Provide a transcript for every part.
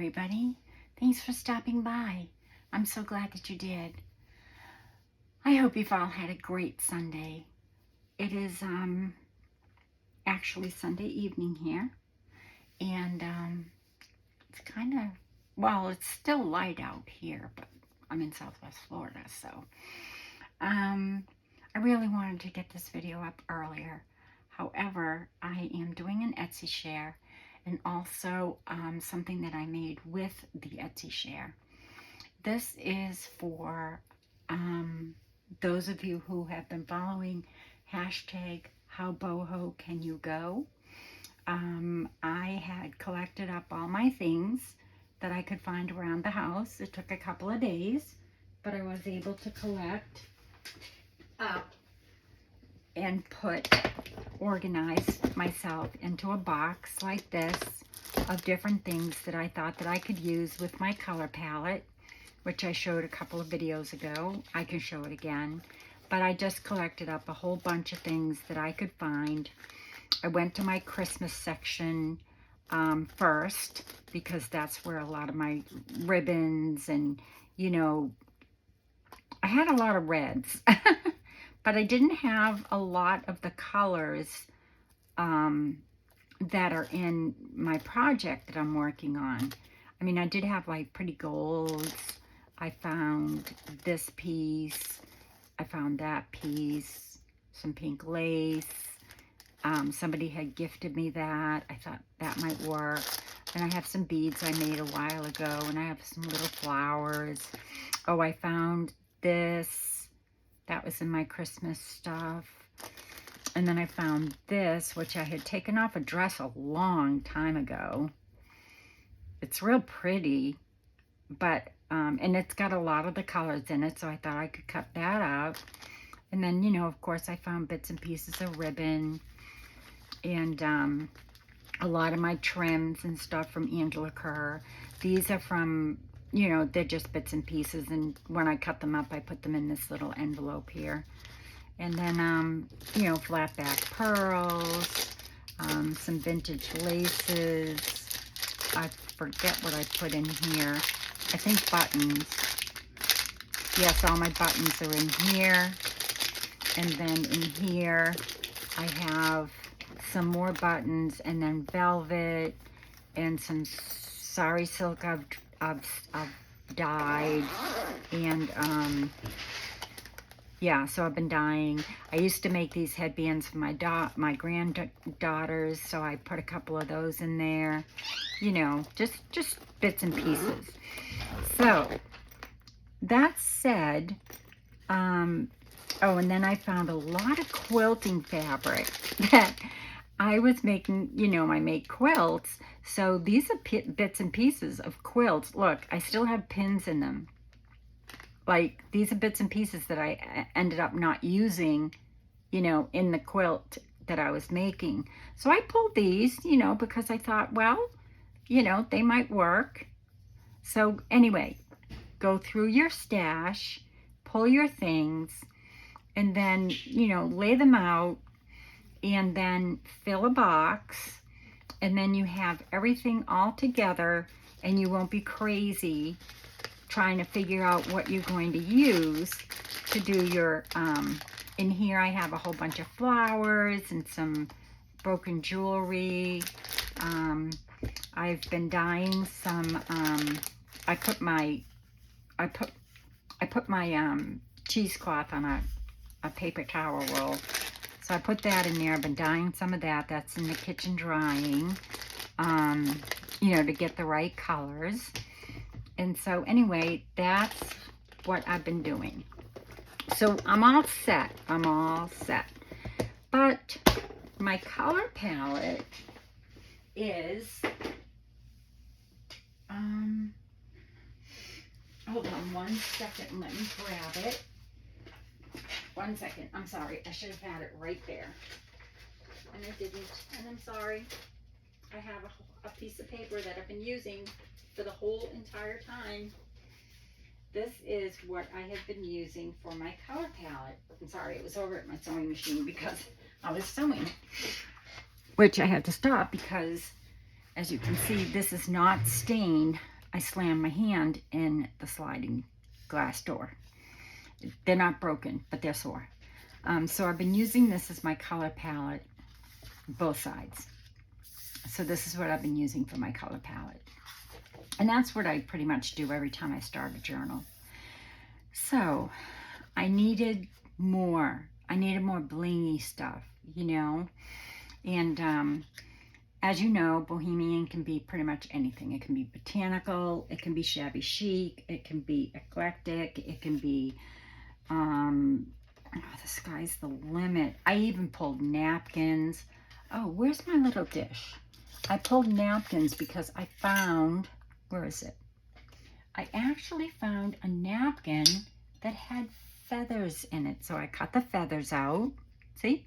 everybody. Thanks for stopping by. I'm so glad that you did. I hope you've all had a great Sunday. It is actually Sunday evening here, and it's kind of, well, it's still light out here, but I'm in Southwest Florida, so I really wanted to get this video up earlier. However, I am doing an Etsy share and also something that I made with the Etsy share. This is for those of you who have been following hashtag how boho can you go. I had collected up all my things that I could find around the house. It took a couple of days, but I was able to collect up and organize myself into a box like this of different things that I thought that I could use with my color palette, which I showed a couple of videos ago. I can show it again, but I just collected up a whole bunch of things that I could find. I went to my Christmas section first, because that's where a lot of my ribbons and, you know, I had a lot of reds, but I didn't have a lot of the colors that are in my project that I'm working on. I mean, I did have like pretty golds. I found this piece. I found that piece. Some pink lace. Somebody had gifted me that. I thought that might work. And I have some beads I made a while ago. And I have some little flowers. Oh, I found this. That was in my Christmas stuff. And then I found this, which I had taken off a dress a long time ago. It's real pretty, but, and it's got a lot of the colors in it, so I thought I could cut that out. And then, you know, of course, I found bits and pieces of ribbon and a lot of my trims and stuff from Angela Kerr. These are from, you know, they're just bits and pieces, and when I cut them up, I put them in this little envelope here. And then, you know, flat back pearls, some vintage laces. I forget what I put in here. I think buttons. Yes, all my buttons are in here. And then in here, I have some more buttons, and then velvet, and some sari silk I've dyed, and yeah, so I've been dyeing. I used to make these headbands for my granddaughters, so I put a couple of those in there. You know, just bits and pieces. So that said, oh, and then I found a lot of quilting fabric that I was making. You know, I make quilts, so these are bits and pieces of quilts. Look, I still have pins in them. Like, these are bits and pieces that I ended up not using, you know, in the quilt that I was making. So I pulled these, you know, because I thought, well, you know, they might work. So anyway, go through your stash, pull your things, and then, you know, lay them out, and then fill a box, and then you have everything all together, and you won't be crazy trying to figure out what you're going to use to do your, in here I have a whole bunch of flowers and some broken jewelry. I've been dyeing some, I put my cheesecloth on a paper towel roll. So I put that in there. I've been dyeing some of that. That's in the kitchen drying, you know, to get the right colors. And so anyway, that's what I've been doing. So I'm all set. I'm all set. But my color palette is, hold on 1 second. Let me grab it. 1 second. I'm sorry. I should have had it right there. And I didn't. And I'm sorry. I have a piece of paper that I've been using for the whole entire time. This is what I have been using for my color palette. I'm sorry, it was over at my sewing machine because I was sewing, which I had to stop because, as you can see, this is not stained I slammed my hand in the sliding glass door. They're not broken, but they're sore. So I've been using this as my color palette, both sides. So this is what I've been using for my color palette. And that's what I pretty much do every time I start a journal. So I needed more. I needed more blingy stuff, you know. And as you know, bohemian can be pretty much anything. It can be botanical, it can be shabby chic, it can be eclectic, it can be, the sky's the limit. I even pulled napkins. Oh, where's my little dish? I pulled napkins because I found, where is it? I actually found a napkin that had feathers in it. So I cut the feathers out. See?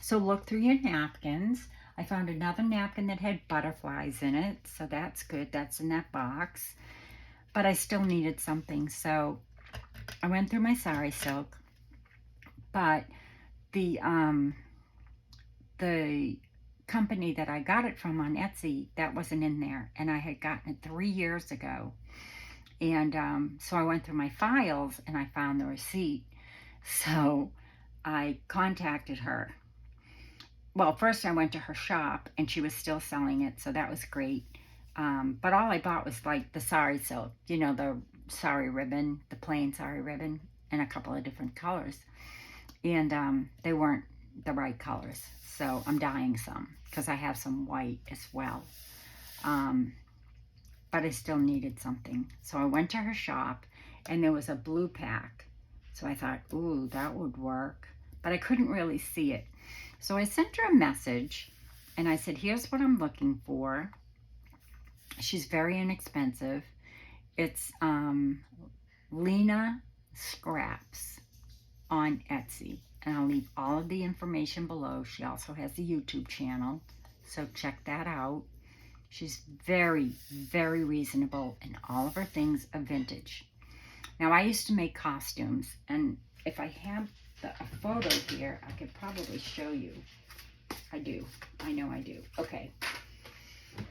So look through your napkins. I found another napkin that had butterflies in it. So that's good. That's in that box. But I still needed something. So I went through my sari silk. But the company that I got it from on Etsy, that wasn't in there. And I had gotten it 3 years ago. And so I went through my files and I found the receipt. So I contacted her. Well, first I went to her shop and she was still selling it, so that was great. But all I bought was like the sari silk, you know, the sari ribbon, the plain sari ribbon, and a couple of different colors. And they weren't the right colors, so I'm dyeing some because I have some white as well. But I still needed something. So I went to her shop and there was a blue pack. So I thought, ooh, that would work. But I couldn't really see it. So I sent her a message and I said, here's what I'm looking for. She's very inexpensive. It's Lena Scraps on Etsy. And I'll leave all of the information below. She also has a YouTube channel. So check that out. She's very, very reasonable, and all of her things are vintage. Now, I used to make costumes, and if I have a photo here, I could probably show you. I do. I know I do. Okay.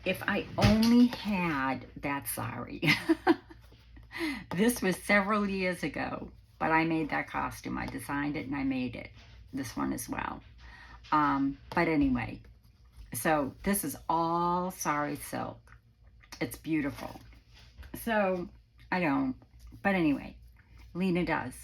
If I only had that sari. This was several years ago, but I made that costume. I designed it and I made it. This one as well. But anyway. So this is all sari silk. It's beautiful. So I don't, but anyway, Lena does.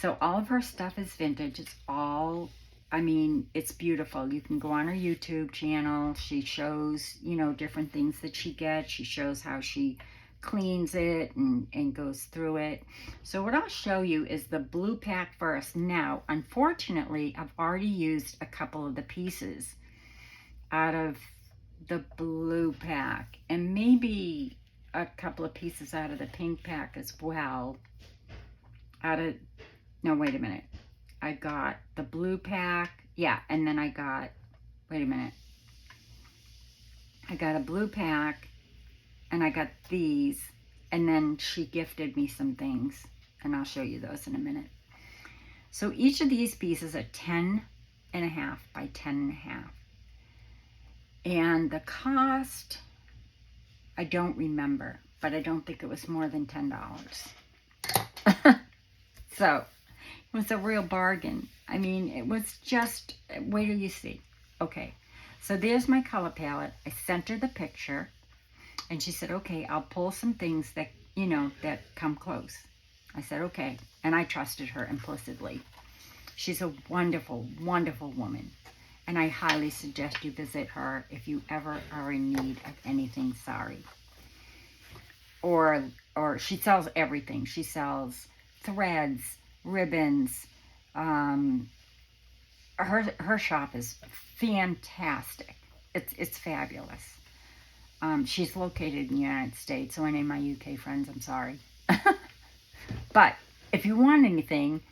So all of her stuff is vintage. It's all, I mean, it's beautiful. You can go on her YouTube channel. She shows, you know, different things that she gets. She shows how she cleans it and goes through it. So what I'll show you is the blue pack first. Now, unfortunately, I've already used a couple of the pieces out of the blue pack and maybe a couple of pieces out of the pink pack as well. No, wait a minute. I got the blue pack. Yeah, and then I got, wait a minute. I got a blue pack and I got these, and then she gifted me some things and I'll show you those in a minute. So each of these pieces are 10.5 by 10.5. And the cost, I don't remember, but I don't think it was more than $10. So it was a real bargain. I mean, it was just, wait till you see. Okay, so there's my color palette. I sent her the picture and she said, okay, I'll pull some things that, you know, that come close. I said, okay, and I trusted her implicitly. She's a wonderful, wonderful woman. And I highly suggest you visit her if you ever are in need of anything sari. Or she sells everything. She sells threads, ribbons. Her shop is fantastic. It's fabulous. She's located in the United States, so any of my UK friends, I'm sorry. But if you want anything,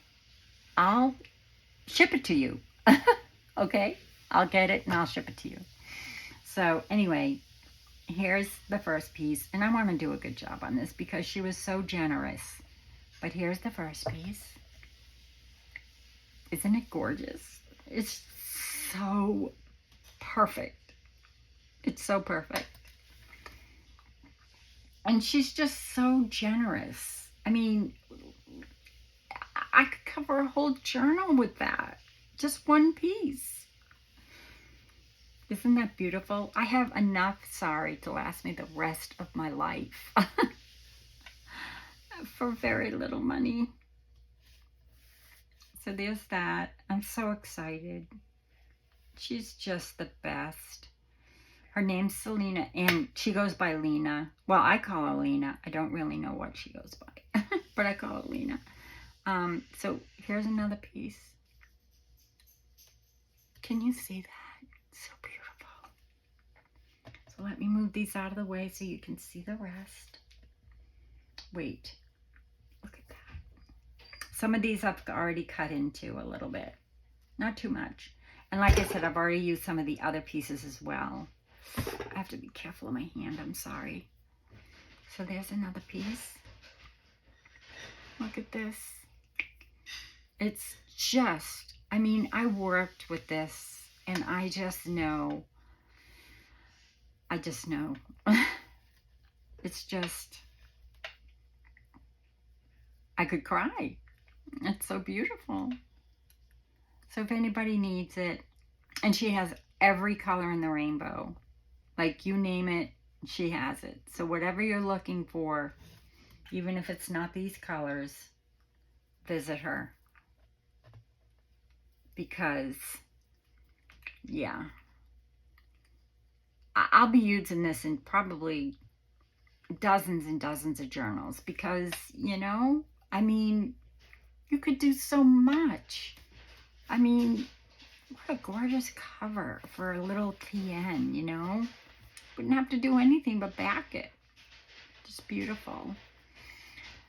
I'll ship it to you. Okay? I'll get it and I'll ship it to you. So anyway, here's the first piece. And I want to do a good job on this because she was so generous. But here's the first piece. Isn't it gorgeous? It's so perfect. It's so perfect. And she's just so generous. I mean, I could cover a whole journal with that. Just one piece. Isn't that beautiful? I have enough sari to last me the rest of my life for very little money. So there's that. I'm so excited. She's just the best. Her name's Selena, and she goes by Lena. Well, I call her Lena. I don't really know what she goes by, but I call her Lena. So here's another piece. Can you see that? So beautiful. So let me move these out of the way so you can see the rest. Wait, look at that. Some of these I've already cut into a little bit, not too much. And like I said, I've already used some of the other pieces as well. I have to be careful of my hand, I'm sorry. So there's another piece. Look at this. It's just, I mean, I worked with this and I just know. It's just, I could cry. It's so beautiful. So if anybody needs it, and she has every color in the rainbow. Like you name it, she has it. So whatever you're looking for, even if it's not these colors, visit her. Because, yeah. I'll be using this in probably dozens and dozens of journals because, you know, I mean, you could do so much. I mean, what a gorgeous cover for a little TN, you know? Wouldn't have to do anything but back it. Just beautiful.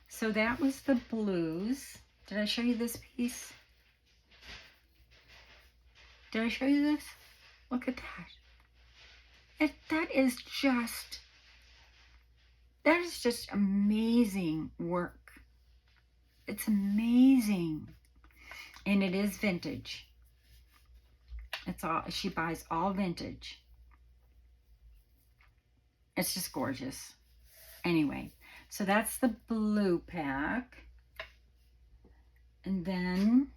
So that was the blues. Did I show you this piece? Did I show you this? Look at that. That is just amazing work. It's amazing. And it is vintage. It's all, she buys all vintage. It's just gorgeous. Anyway, so that's the blue pack. And then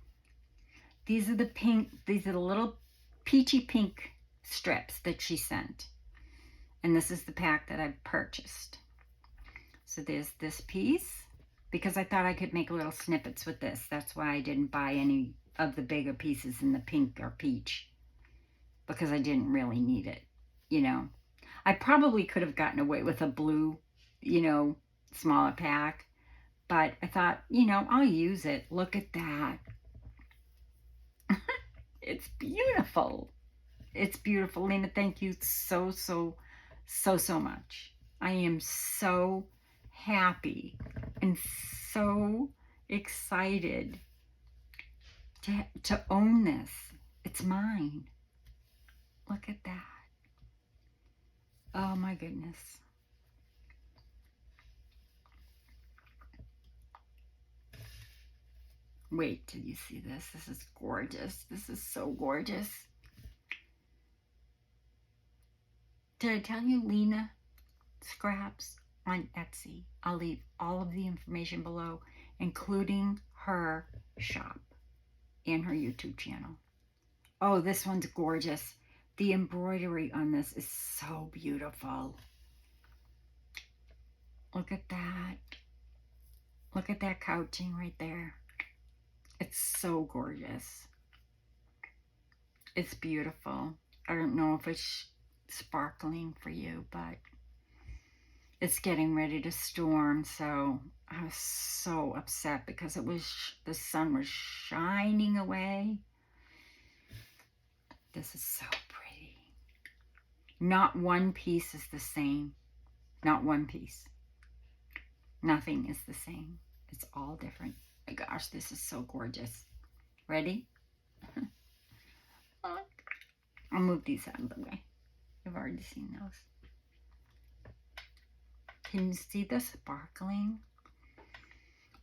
these are the pink, these are the little peachy pink strips that she sent. And this is the pack that I purchased. So there's this piece, because I thought I could make little snippets with this. That's why I didn't buy any of the bigger pieces in the pink or peach, because I didn't really need it, you know. I probably could have gotten away with a blue, you know, smaller pack, but I thought, you know, I'll use it. Look at that. It's beautiful. It's beautiful. Lena, thank you so much. I am so happy and so excited to own this. It's mine. Look at that. Oh my goodness. Wait till you see this. This is gorgeous. This is so gorgeous. Did I tell you Lena Scraps on Etsy? I'll leave all of the information below, including her shop and her YouTube channel. Oh, this one's gorgeous. The embroidery on this is so beautiful. Look at that. Look at that couching right there. It's so gorgeous. It's beautiful. I don't know if it's sparkling for you, but it's getting ready to storm, so I was so upset because the sun was shining away. This is so pretty. Not one piece is the same. Not one piece. Nothing is the same. It's all different. My gosh, this is so gorgeous. Ready? I'll move these out of the way. You've already seen those. Can you see the sparkling?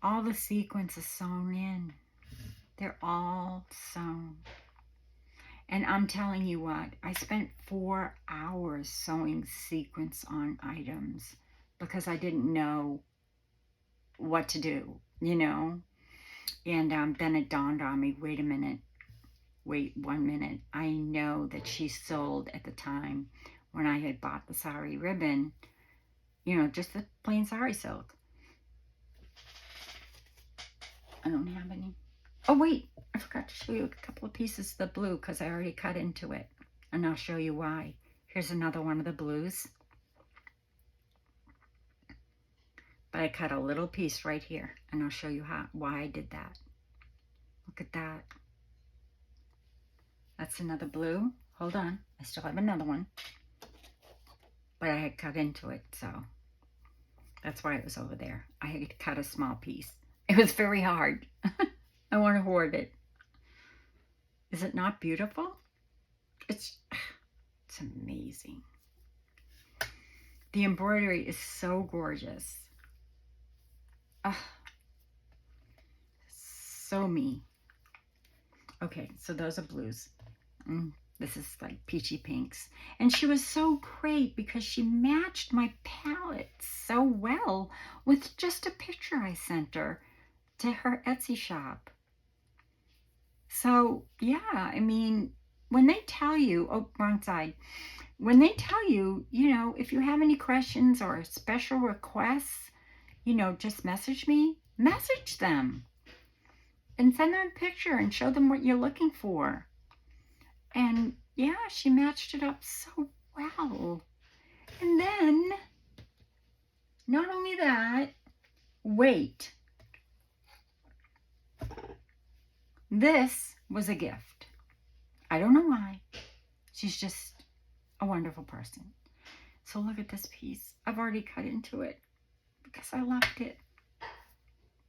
All the sequins are sewn in. They're all sewn. And I'm telling you what, I spent 4 hours sewing sequins on items because I didn't know what to do, you know. And then it dawned on me, wait a minute, wait 1 minute. I know that she sold at the time when I had bought the sari ribbon, you know, just the plain sari silk. I don't have any. Oh, wait, I forgot to show you a couple of pieces of the blue because I already cut into it. And I'll show you why. Here's another one of the blues. But I cut a little piece right here, and I'll show you why I did that. Look at that. That's another blue. Hold on, I still have another one. But I had cut into it, so that's why it was over there. I had cut a small piece. It was very hard. I want to hoard it. Is it not beautiful? It's amazing. The embroidery is so gorgeous. So me. Okay, so those are blues. This is like peachy pinks. And she was so great because she matched my palette so well with just a picture I sent her to her Etsy shop. So, yeah, I mean, when they tell you, oh, wrong side. When they tell you, you know, if you have any questions or special requests, you know, just message me. Message them. And send them a picture and show them what you're looking for. And yeah, she matched it up so well. And then, not only that, wait. This was a gift. I don't know why. She's just a wonderful person. So look at this piece. I've already cut into it because I loved it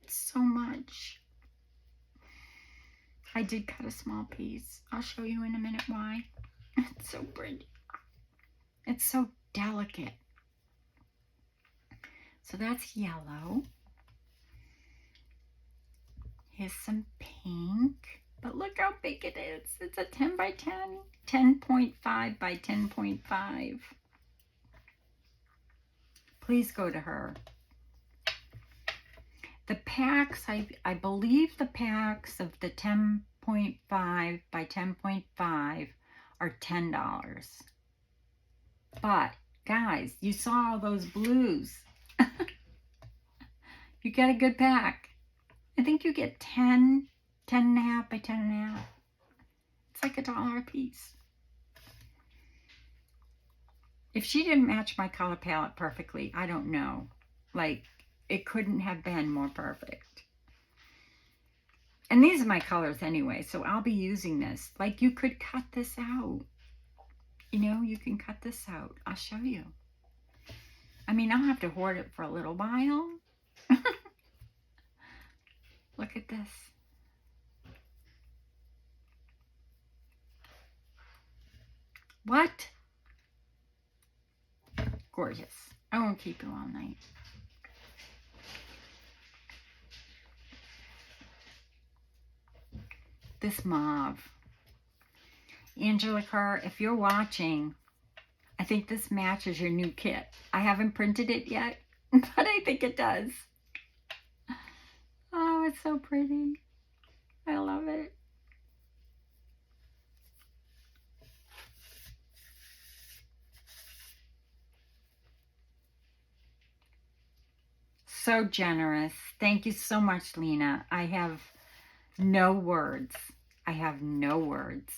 so much. I did cut a small piece. I'll show you in a minute why. It's so pretty. It's so delicate. So that's yellow. Here's some pink. But look how big it is. It's a 10 by 10, 10.5 by 10.5. Please go to her. The packs, I believe the packs of the 10.5 by 10.5 are $10. But guys, you saw all those blues. You get a good pack. I think you get 10 and a half by 10 and a half. It's like $1 a piece. If she didn't match my color palette perfectly, I don't know. Like, it couldn't have been more perfect. And these are my colors anyway, so I'll be using this. Like, you could cut this out. You know, you can cut this out. I'll show you. I mean, I'll have to hoard it for a little while. Look at this. What? Gorgeous. I won't keep you all night. This mauve. Angela Carr, if you're watching, I think this matches your new kit. I haven't printed it yet, but I think it does. Oh, it's so pretty. I love it. So generous. Thank you so much, Lena. I have no words. I have no words.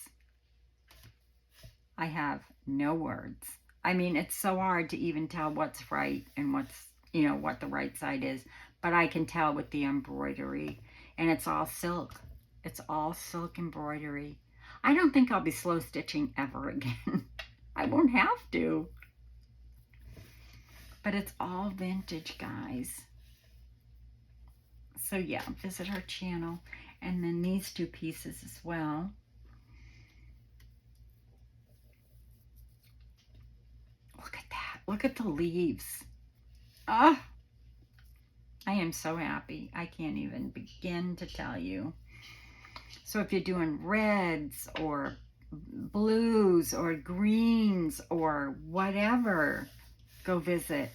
I have no words. I mean, it's so hard to even tell what's right and what's, you know, what the right side is. But I can tell with the embroidery. And it's all silk. It's all silk embroidery. I don't think I'll be slow stitching ever again. I won't have to. But it's all vintage, guys. So yeah, visit her channel. And then these two pieces as well. Look at that. Look at the leaves. Ah, I am so happy. I can't even begin to tell you. So if you're doing reds or blues or greens or whatever, go visit.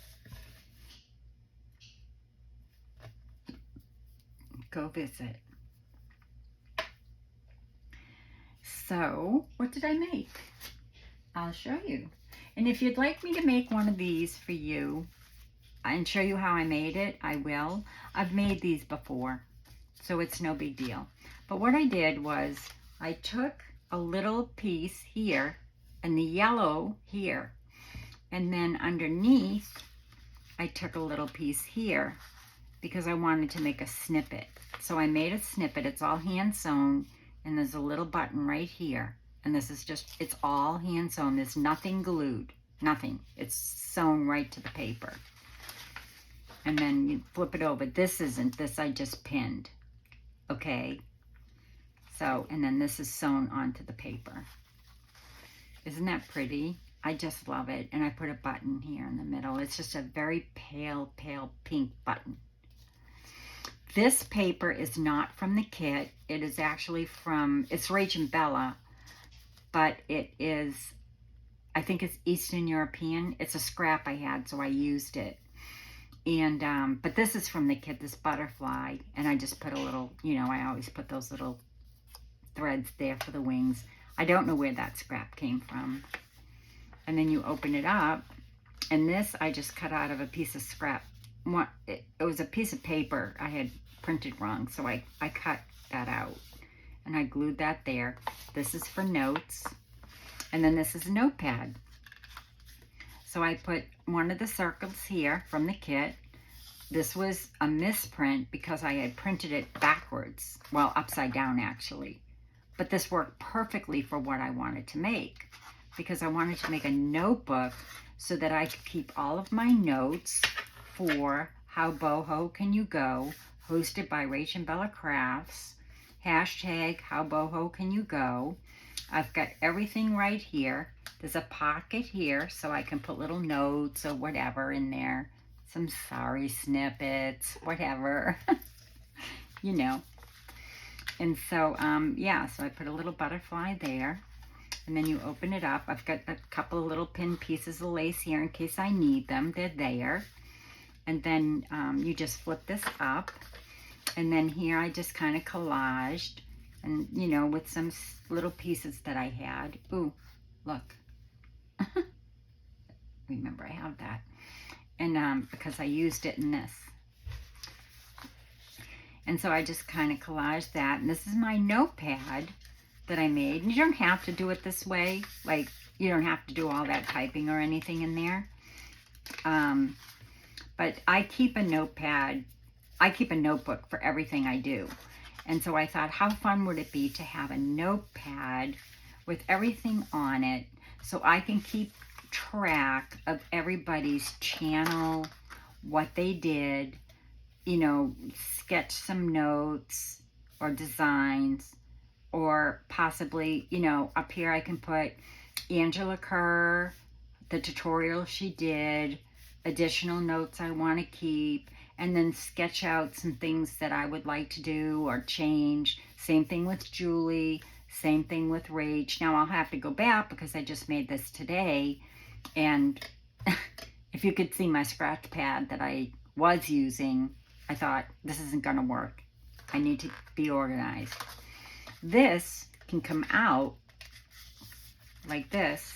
go visit. So, what did I make? I'll show you. And if you'd like me to make one of these for you and show you how I made it, I will. I've made these before, so it's no big deal. But what I did was I took a little piece here and the yellow here, and then underneath I took a little piece here because I wanted to make a snippet. So I made a snippet. It's all hand sewn, and there's a little button right here. And this is just, it's all hand sewn. There's nothing glued, nothing. It's sewn right to the paper. And then you flip it over. This isn't, this I just pinned, okay? So, and then this is sewn onto the paper. Isn't that pretty? I just love it. And I put a button here in the middle. It's just a very pale, pale pink button. This paper is not from the kit. It is actually from, it's Rach and Bella, but it is, I think it's Eastern European. It's a scrap I had, so I used it. And, but this is from the kit, this butterfly. And I just put a little, you know, I always put those little threads there for the wings. I don't know where that scrap came from. And then you open it up, and this I just cut out of a piece of scrap. It was a piece of paper I had printed wrong, so I cut that out. And I glued that there. This is for notes. And then this is a notepad. So I put one of the circles here from the kit. This was a misprint because I had printed it backwards. Well, upside down actually. But this worked perfectly for what I wanted to make, because I wanted to make a notebook so that I could keep all of my notes for How Boho Can You Go, hosted by Rach and Bella Crafts, hashtag How Boho Can You Go. I've got everything right here. There's a pocket here so I can put little notes or whatever in there, some sari snippets, whatever, you know. And so, yeah, so I put a little butterfly there. And then you open it up. I've got a couple of little pin pieces of lace here in case I need them. They're there. And then you just flip this up. And then here I just kind of collaged. And, you know, with some little pieces that I had. Ooh, look. Remember, I have that. And because I used it in this. And so I just kind of collaged that. And this is my notepad that I made. And you don't have to do it this way. Like, you don't have to do all that typing or anything in there. But I keep a notepad. I keep a notebook for everything I do. And so I thought, how fun would it be to have a notepad with everything on it so I can keep track of everybody's channel, what they did, you know, sketch some notes or designs, or possibly, you know, up here I can put Angela Kerr, the tutorial she did, additional notes I want to keep, and then sketch out some things that I would like to do or change. Same thing with Julie, same thing with Rach. Now I'll have to go back because I just made this today, and if you could see my scratch pad that I was using, I thought, this isn't going to work. I need to be organized. This can come out like this.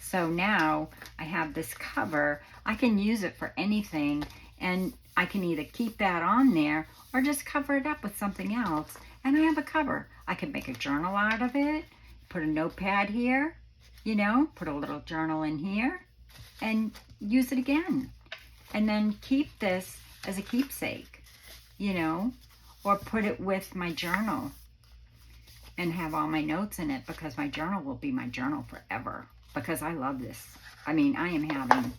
So now I have this cover. I can use it for anything, and I can either keep that on there or just cover it up with something else. And I have a cover. I can make a journal out of it, put a notepad here, you know, put a little journal in here, and use it again. And then keep this as a keepsake, you know, or put it with my journal and have all my notes in it, because my journal will be my journal forever, because I love this. I mean, I am having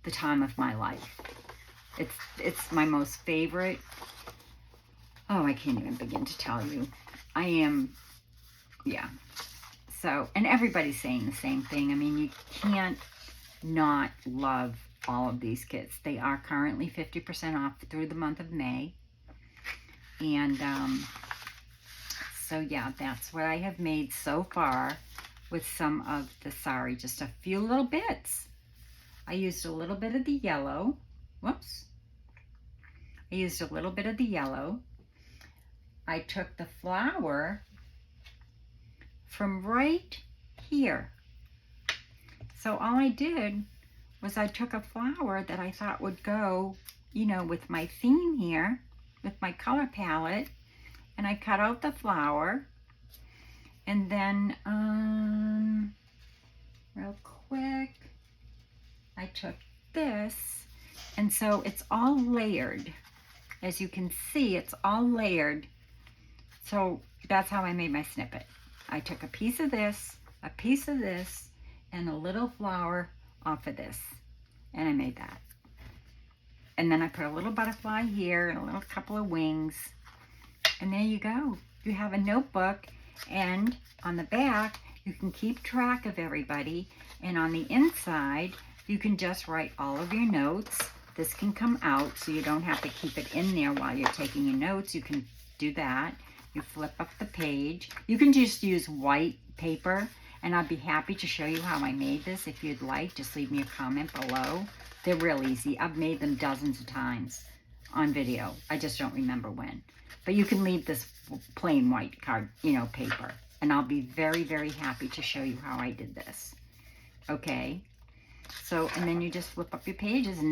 the time of my life. It's my most favorite. Oh, I can't even begin to tell you. I am, yeah. So, and everybody's saying the same thing. I mean, you can't not love all of these kits. They are currently 50% off through the month of May. And so yeah, that's what I have made so far with some of the sari. Just a few little bits. I used a little bit of the yellow. Whoops. I used a little bit of the yellow. I took the flower from right here. So all I did was I took a flower that I thought would go, you know, with my theme here, with my color palette, and I cut out the flower, and then, real quick, I took this, and so it's all layered. As you can see, it's all layered. So that's how I made my snippet. I took a piece of this, and a little flower off of this, and I made that. And then I put a little butterfly here and a little couple of wings, and there you go. You have a notebook, and on the back you can keep track of everybody, and on the inside you can just write all of your notes. This can come out so you don't have to keep it in there while you're taking your notes. You can do that. You flip up the page. You can just use white paper, and I'd be happy to show you how I made this. If you'd like, just leave me a comment below. They're real easy. I've made them dozens of times on video. I just don't remember when. But you can leave this plain white card, you know, paper, and I'll be very, very happy to show you how I did this. Okay? So, and then you just flip up your pages, and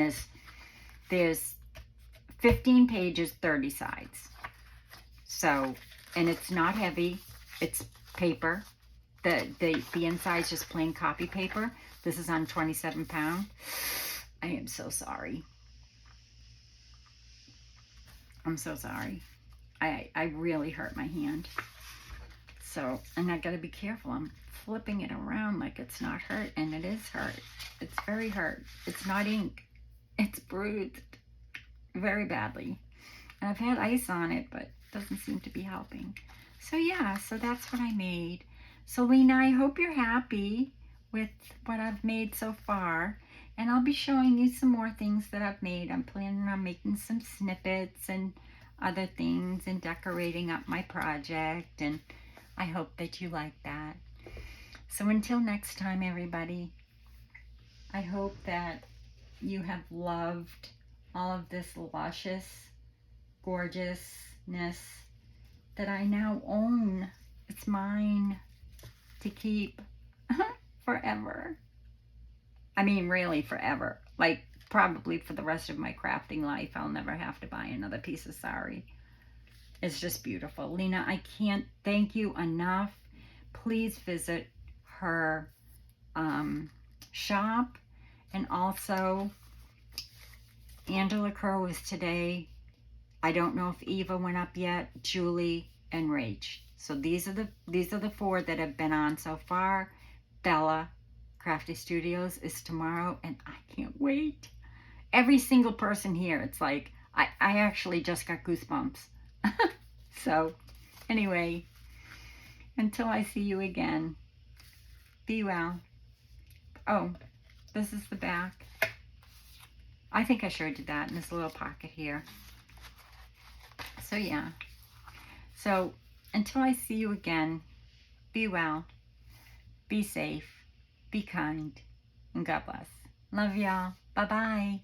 there's 15 pages, 30 sides. So, and it's not heavy. It's paper. The inside is just plain copy paper. This is on 27 pound. I am so sorry. I'm so sorry. I really hurt my hand. So, and I gotta be careful. I'm flipping it around like it's not hurt, and it is hurt. It's very hurt. It's not ink. It's bruised very badly. And I've had ice on it, but it doesn't seem to be helping. So yeah, so that's what I made. So Lena, I hope you're happy with what I've made so far. And I'll be showing you some more things that I've made. I'm planning on making some snippets and other things and decorating up my project. And I hope that you like that. So until next time, everybody, I hope that you have loved all of this luscious gorgeousness that I now own. It's mine to keep forever. I mean, really forever. Like, probably for the rest of my crafting life, I'll never have to buy another piece of sari. It's just beautiful. Lena, I can't thank you enough. Please visit her shop. And also, Angela Kerr was today. I don't know if Eva went up yet. Julie and Rach. So these are the four that have been on so far. Bella Crafty Studios is tomorrow, and I can't wait. Every single person here, it's like I actually just got goosebumps. So anyway, until I see you again, be well. Oh, this is the back. I think I showed you that in this little pocket here. So yeah. So until I see you again, be well, be safe, be kind, and God bless. Love y'all. Bye-bye.